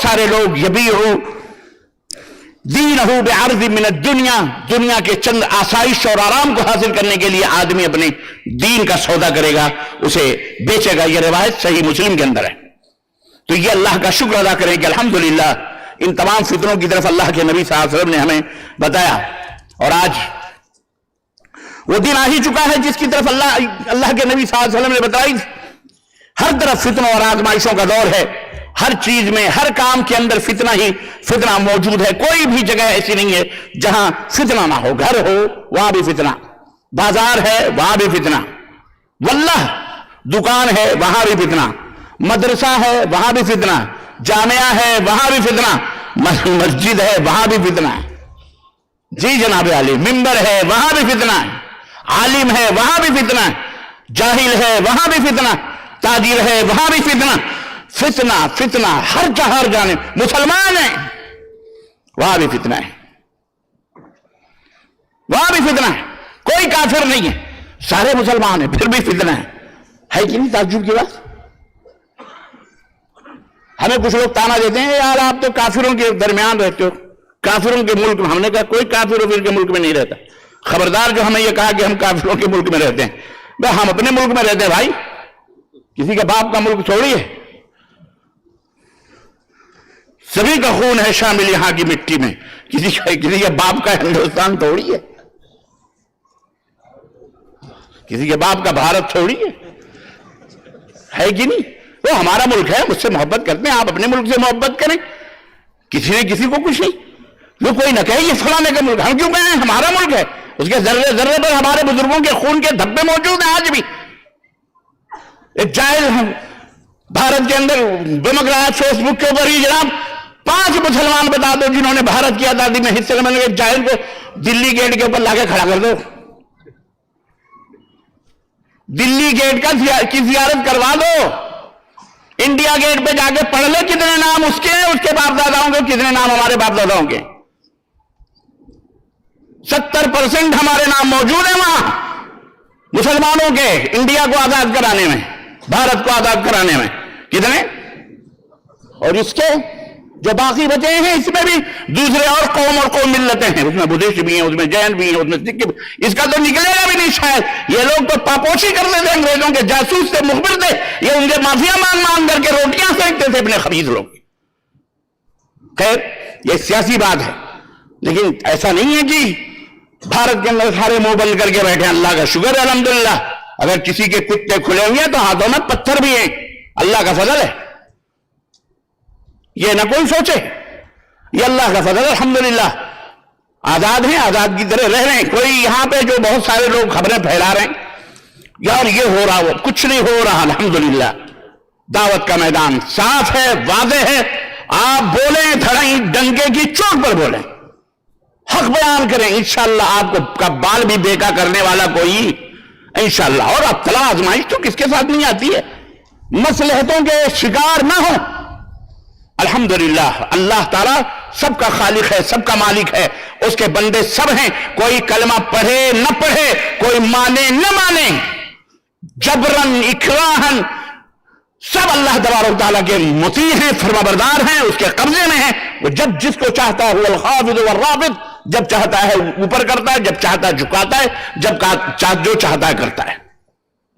سارے لوگ یبیعو دینہو بعرض من الدنیا، دنیا کے چند آسائش اور آرام کو حاصل کرنے کے لیے آدمی اپنے دین کا سودا کرے گا، اسے بیچے گا۔ یہ روایت صحیح مسلم کے اندر ہے۔ تو یہ اللہ کا شکر ادا کریں کہ الحمدللہ ان تمام فتنوں کی طرف اللہ کے نبی صلی اللہ علیہ وسلم نے ہمیں بتایا، اور آج وہ دن آ ہی چکا ہے جس کی طرف اللہ کے نبی صلی اللہ علیہ وسلم نے بتائی۔ ہر طرف فتنوں اور آزمائشوں کا دور ہے، ہر چیز میں، ہر کام کے اندر فتنہ ہی فتنہ موجود ہے۔ کوئی بھی جگہ ایسی نہیں ہے جہاں فتنہ نہ ہو۔ گھر ہو وہاں بھی فتنہ، بازار ہے وہاں بھی فتنہ، واللہ دکان ہے وہاں بھی فتنہ، مدرسہ ہے وہاں بھی فتنہ، جامعہ ہے وہاں بھی فتنہ، مسجد ہے وہاں بھی فتنہ ہے۔ جی جناب علی، ممبر ہے وہاں بھی فتنہ ہے، عالم ہے وہاں بھی فتنہ ہے، جاہل ہے وہاں بھی فتنہ، تاجر ہے وہاں بھی فتنہ، فتنہ فتنہ ہر جانب۔ مسلمان ہیں وہاں بھی فتنہ ہے، وہاں بھی فتنہ ہے، کوئی کافر نہیں ہے، سارے مسلمان ہیں پھر بھی فتنہ ہے کہ نہیں؟ تعجب کی بات۔ ہمیں کچھ لوگ تانا دیتے ہیں، یار آپ تو کافروں کے درمیان رہتے ہو، کافروں کے ملک میں۔ ہم نے کہا کوئی کافر و فر کے ملک میں نہیں رہتا، خبردار جو ہمیں یہ کہا کہ ہم کافروں کے ملک میں رہتے ہیں، ہم اپنے ملک میں رہتے ہیں بھائی، کسی کے باپ کا ملک تھوڑی ہے۔ سبھی کا خون ہے شامل یہاں کی مٹی میں، کسی کے باپ کا ہندوستان تھوڑی ہے، کسی کے باپ کا بھارت تھوڑی ہے کہ نہیں؟ وہ ہمارا ملک ہے، مجھ سے محبت کرتے ہیں، آپ اپنے ملک سے محبت کریں، کسی نے کسی کو کچھ نہیں۔ جو کوئی نہ کہے یہ فلانے کا ملک، ہم کیوں کہیں؟ ہمارا ملک ہے، اس کے ذرے ذرے پر ہمارے بزرگوں کے خون کے دھبے موجود ہیں آج بھی۔ ایک جاہل ہم بھارت کے اندر بمک رہا ہے فیس بک کے اوپر ہی، جناب 5 مسلمان بتا دو جنہوں نے بھارت کی آزادی میں حصے لینے، ایک جاہل کو دلی گیٹ کے اوپر لا کے کھڑا کر دو، دلی گیٹ کی زیارت کروا دو، انڈیا گیٹ پہ جا کے پڑھ لے کتنے نام اس کے باپ داداؤں کے، کتنے نام ہمارے باپ داداؤں کے۔ 70% ہمارے نام موجود ہیں وہاں مسلمانوں کے، انڈیا کو آزاد کرانے میں، بھارت کو آزاد کرانے میں کتنے، اور اس کے جو باقی بچے ہیں اس میں بھی دوسرے اور قوم ملتیں ہیں، اس میں بدھسٹ بھی ہیں، اس میں جین بھی ہیں، اس میں سکھ بھی، اس کا تو نکلے گا بھی نہیں شاید۔ یہ لوگ تو پاپوشی کرتے تھے، انگریزوں کے جاسوس سے مخبر تھے، یہ ان کے مافیا مان کر کے روٹیاں سینکتے تھے اپنے خبیث لوگ۔ خیر یہ سیاسی بات ہے، لیکن ایسا نہیں ہے کہ بھارت کے اندر سارے منہ بند کر کے بیٹھے۔ اللہ کا شکر ہے الحمدللہ، اگر کسی کے کتے کھلے ہوئے ہیں تو ہاتھوں میں پتھر بھی ہیں، اللہ کا فضل ہے، یہ نہ کوئی سوچے، یہ اللہ کا فضل ہے الحمدللہ۔ آزاد ہیں، آزاد کی طرح رہ رہے ہیں۔ کوئی یہاں پہ جو بہت سارے لوگ خبریں پھیلا رہے ہیں یار یہ ہو رہا، وہ کچھ نہیں ہو رہا الحمدللہ۔ دعوت کا میدان صاف ہے، واضح ہے، آپ بولیں تھڑیں ڈنکے کی چوٹ پر بولیں، حق بیان کریں، انشاءاللہ آپ کو کا بال بھی بیکا کرنے والا کوئی انشاءاللہ۔ اور ابتلا آزمائش تو کس کے ساتھ نہیں آتی ہے، مصلحتوں کے شکار نہ ہو۔ الحمدللہ اللہ تعالیٰ سب کا خالق ہے، سب کا مالک ہے، اس کے بندے سب ہیں، کوئی کلمہ پڑھے نہ پڑھے، کوئی مانے نہ مانے، جبرن اکراہن، سب اللہ تبارک و تعالیٰ کے مطیع ہیں، فرما بردار ہیں، اس کے قبضے میں ہیں۔ وہ جب جس کو چاہتا ہے هو الخافض والرافض، جب چاہتا ہے اوپر کرتا ہے، جب چاہتا ہے جھکاتا ہے، جب جو چاہتا ہے کرتا ہے۔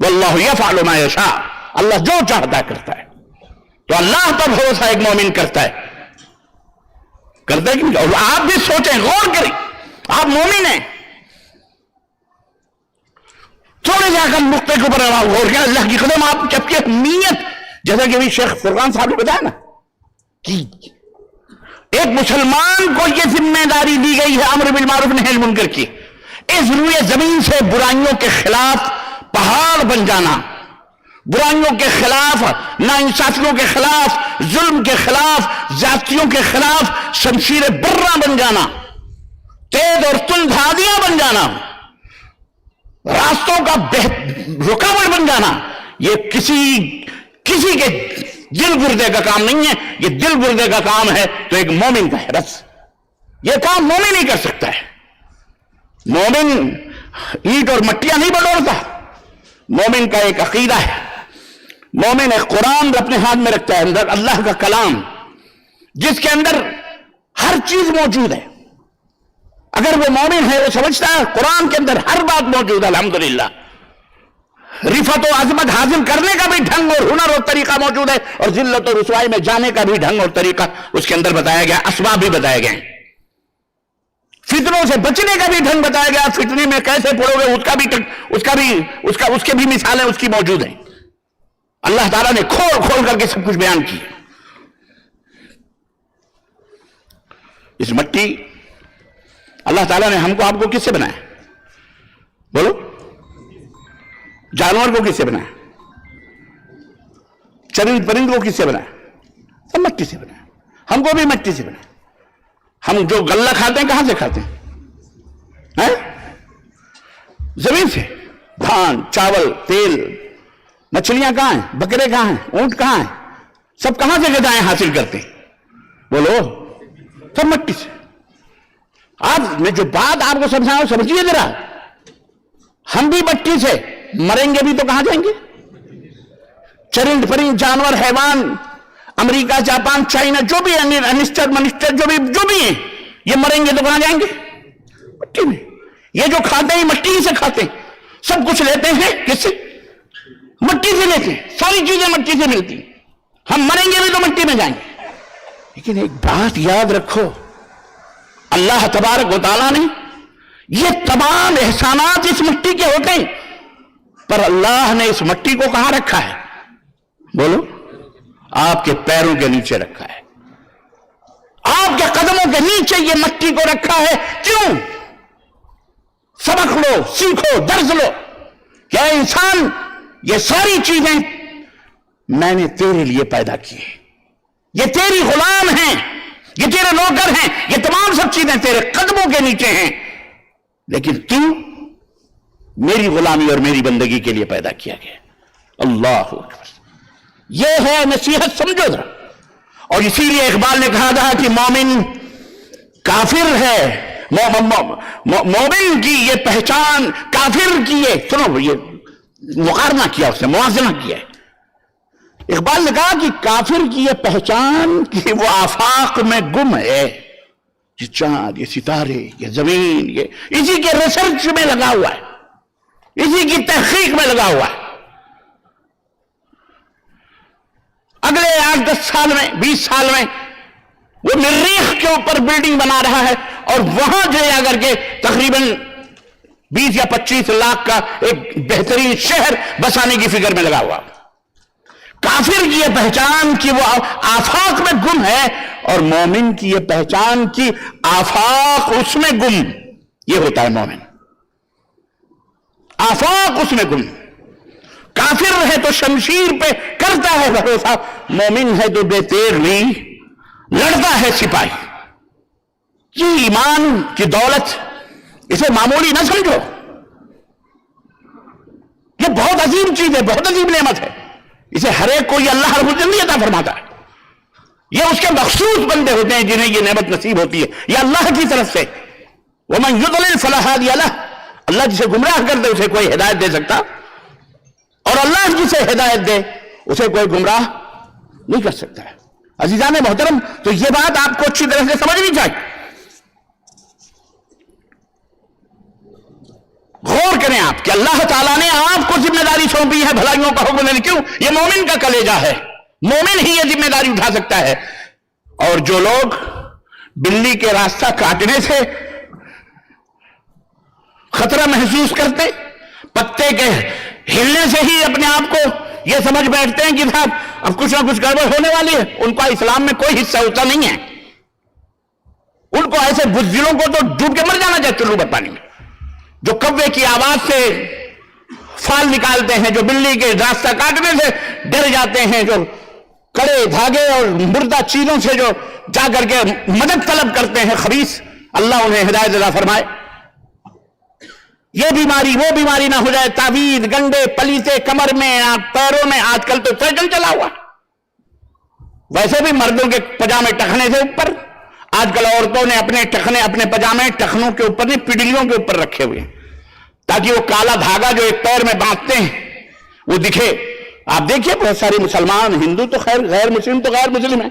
واللہ یفعل ما یشاء، اللہ جو چاہتا ہے کرتا ہے۔ تو اللہ پر بھروسہ ایک مومن کرتا ہے کہ اور آپ بھی سوچیں، غور کریں، آپ مومن ہیں، تھوڑے جا کر نقطے کے اوپر غور کریں اللہ کی قدم آپ، جبکہ نیت جیسا کہ ابھی شیخ فرقان صاحب نے بتایا نا کہ ایک مسلمان کو یہ ذمہ داری دی گئی ہے امر بالمعروف نہی عن المنکر کی، اس روئے زمین سے برائیوں کے خلاف پہاڑ بن جانا، برائیوں کے خلاف، ناانصافیوں کے خلاف، ظلم کے خلاف، زیادتیوں کے خلاف شمشیر برہ بن جانا، تیز اور تند ہادیاں بن جانا، راستوں کا رکاوٹ بن جانا، یہ کسی کے دل گردے کا کام نہیں ہے، یہ دل گردے کا کام ہے تو ایک مومن کا ہے بس، یہ کام مومن ہی کر سکتا ہے۔ مومن اینٹ اور مٹیاں نہیں بٹورتا، مومن کا ایک عقیدہ ہے، مومن ایک قرآن اپنے ہاتھ میں رکھتا ہے، اندر اللہ کا کلام، جس کے اندر ہر چیز موجود ہے. اگر وہ مومن ہے وہ سمجھتا ہے قرآن کے اندر ہر بات موجود ہے. الحمدللہ رفعت و عظمت حاصل کرنے کا بھی ڈھنگ اور ہنر اور طریقہ موجود ہے, اور ذلت و رسوائی میں جانے کا بھی ڈھنگ اور طریقہ اس کے اندر بتایا گیا, اسباب بھی بتائے گئے. فتنوں سے بچنے کا بھی ڈھنگ بتایا گیا, فتنے میں کیسے پڑو گے اس کے بھی مثالیں اس کی موجود ہیں. اللہ تعالیٰ نے کھول کھول کر کے سب کچھ بیان کی. اس مٹی اللہ تعالیٰ نے ہم کو آپ کو کس سے بنایا؟ بولو. جانور کو کس سے بنایا؟ چرند پرند کو کس سے بنایا؟ سب مٹی سے بنایا. ہم کو بھی مٹی سے بنایا. ہم جو غلہ کھاتے ہیں کہاں سے کھاتے ہیں؟ زمین سے. دھان, چاول, تیل. مچھلیاں کہاں ہیں؟ بکرے کہاں ہیں؟ اونٹ کہاں ہیں؟ سب کہاں سے غذائیں حاصل کرتے ہیں؟ بولو. سب مٹی سے. آج میں جو بات آپ کو سمجھاؤں سمجھیے ذرا. ہم بھی مٹی سے مریں گے بھی تو کہاں جائیں گے؟ چرند پرند جانور حیوان امریکہ جاپان چائنا جو بھی انسٹر منسٹر جو بھی ہیں یہ مریں گے تو کہاں جائیں گے؟ مٹی میں. یہ جو کھاتے ہیں مٹی ہی سے کھاتے ہیں. سب کچھ لیتے ہیں کس سے؟ مٹی سے لیتے ہیں. ساری چیزیں مٹی سے ملتی ہیں. ہم مریں گے بھی تو مٹی میں جائیں گے. لیکن ایک بات یاد رکھو, اللہ تبارک و تعالیٰ نے یہ تمام احسانات اس مٹی کے ہوتے ہیں, پر اللہ نے اس مٹی کو کہاں رکھا ہے؟ بولو. آپ کے پیروں کے نیچے رکھا ہے. آپ کے قدموں کے نیچے یہ مٹی کو رکھا ہے. کیوں؟ سبق لو, سیکھو, درس لو. کیا انسان یہ ساری چیزیں میں نے تیرے لیے پیدا کی ہیں, یہ تیری غلام ہیں, یہ تیرے نوکر ہیں, یہ تمام سب چیزیں تیرے قدموں کے نیچے ہیں, لیکن تو میری غلامی اور میری بندگی کے لیے پیدا کیا گیا. اللہ اکبر. یہ ہے نصیحت, سمجھو ذرا. اور اسی لیے اقبال نے کہا تھا کہ مومن کافر ہے, مومن کی یہ پہچان کافر کی ہے. سنو, یہ مقارنہ کیا, اس نے موازنہ کیا ہے. اقبال نے کہا کہ کافر کی یہ پہچان کہ وہ آفاق میں گم ہے. یہ چاند, یہ ستارے, یہ زمین, یہ اسی کے ریسرچ میں لگا ہوا ہے, اسی کی تحقیق میں لگا ہوا ہے. اگلے 8-10 سال میں 20 سال میں وہ مریخ کے اوپر بلڈنگ بنا رہا ہے, اور وہاں جو ہے اگر کے تقریباً 20 یا 25 لاکھ کا ایک بہترین شہر بسانے کی فکر میں لگا ہوا. کافر کی یہ پہچان کہ وہ آفاق میں گم ہے, اور مومن کی یہ پہچان کہ آفاق اس میں گم. یہ ہوتا ہے مومن, آفاق اس میں گم. کافر ہے تو شمشیر پہ کرتا ہے بھروسہ, مومن ہے تو بے تیر نہیں لڑتا ہے سپاہی. یہ ایمان کی دولت, اسے معمولی نہ سمجھو. یہ بہت عظیم چیز ہے, بہت عظیم نعمت ہے. اسے ہر ایک کو یہ اللہ رب العزت نہیں عطا فرماتا ہے. یہ اس کے مخصوص بندے ہوتے ہیں جنہیں یہ نعمت نصیب ہوتی ہے, یہ اللہ کی طرف سے. وَمَنْ يُضْلِلْ فَلَا هَادِيَ لَهُ. اللہ جسے گمراہ کر دے اسے کوئی ہدایت دے سکتا, اور اللہ جسے ہدایت دے اسے کوئی گمراہ نہیں کر سکتا ہے. عزیزان محترم, تو یہ بات آپ کو اچھی طرح سے سمجھنی چاہیے. غور کریں آپ کہ اللہ تعالیٰ نے آپ کو ذمہ داری سونپی ہے بھلائیوں کا حکم دینے. کیوں؟ یہ مومن کا کلیجہ ہے, مومن ہی یہ ذمہ داری اٹھا سکتا ہے. اور جو لوگ بلی کے راستہ کاٹنے سے خطرہ محسوس کرتے, پتے کے ہلنے سے ہی اپنے آپ کو یہ سمجھ بیٹھتے ہیں کہ صاحب اب کچھ نہ کچھ گڑبڑ ہونے والی ہے, ان کا اسلام میں کوئی حصہ ہوتا نہیں ہے. ان کو ایسے بزدلوں کو تو ڈوب کے مر جانا چاہیے تلوبت پانی میں, جو کوے کی آواز سے فال نکالتے ہیں, جو بلی کے راستہ کاٹنے سے ڈر جاتے ہیں, جو کڑے دھاگے اور مردہ چیزوں سے جو جا کر کے مدد طلب کرتے ہیں خبیث, اللہ انہیں ہدایت عطا فرمائے. یہ بیماری وہ بیماری نہ ہو جائے. تعویذ, گنڈے, پلیتے کمر میں, پیروں میں. آج کل تو سائیکل چلا ہوا, ویسے بھی مردوں کے پجامے ٹخنے سے اوپر, آج کل عورتوں نے اپنے ٹخنے, اپنے پجامے ٹخنوں کے اوپر نہیں پڈلیوں کے اوپر رکھے ہوئے ہیں, تاکہ وہ کالا دھاگا جو ایک پیر میں باندھتے ہیں وہ دکھے. آپ دیکھیے بہت سارے مسلمان, ہندو تو خیر, غیر مسلم تو غیر مسلم ہیں,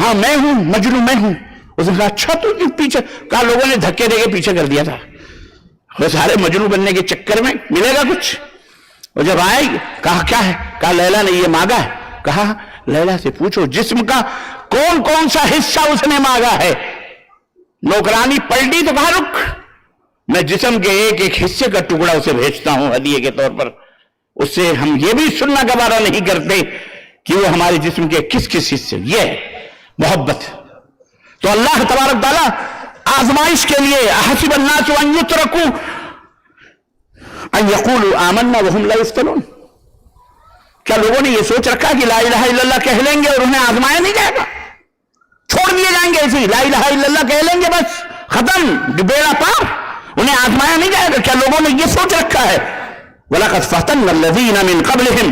ہاں میں ہوں مجنو میں ہوں. اس نے کہا اچھا تو پیچھے کہا لوگوں نے دھکے دے کے پیچھے کر دیا تھا, وہ سارے مجنو بننے کے چکر میں ملے گا کچھ. اور جب آئے کہا کیا ہے, کہا لیلا نے یہ مانگا ہے. کہا لیلا سے پوچھو جسم کا کون کون سا حصہ اس نے مانگا ہے. نوکرانی پلٹی تو کہا رک, میں جسم کے ایک ایک حصے کا ٹکڑا اسے بھیجتا ہوں ہدیے کے طور پر. اس سے ہم یہ بھی سننا گوارا نہیں کرتے کہ وہ ہمارے جسم کے کس کس حصے. یہ ہے محبت. تو اللہ تبارک تعالیٰ آزمائش کے لیے حسب الناس ان یترکوا ان یقولوا آمنا وهم لا یفتنون, کیا لوگوں نے یہ سوچ رکھا کہ لا الہ الا اللہ کہہ لیں گے اور انہیں آزمایا نہیں جائے گا, چھوڑ دیے جائیں گے ایسے ہی, لا الہ الا اللہ کہہ لیں گے بس ختم بیڑا پار, انہیں آزمایا نہیں جائے گا؟ کیا لوگوں نے یہ سوچ رکھا ہے؟ وَلَقَدْ فَتَنَّا الَّذِينَ مِنْ قَبْلِهِمْ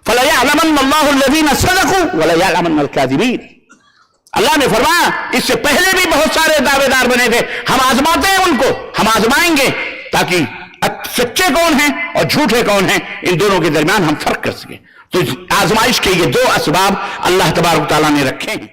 فَلَيَعْلَمَنَّ اللَّهُ الَّذِينَ صَدَقُوا وَلَيَعْلَمَنَّ الْكَاذِبِينَ. اللہ نے فرمایا اس سے پہلے بھی بہت سارے دعوے دار بنے تھے, ہم آزماتے ہیں ان کو, ہم آزمائیں گے تاکہ سچے کون ہیں اور جھوٹے کون ہیں ان دونوں کے درمیان ہم فرق کر سکیں. تو آزمائش کے یہ دو اسباب اللہ تبارک تعالیٰ نے رکھے ہیں.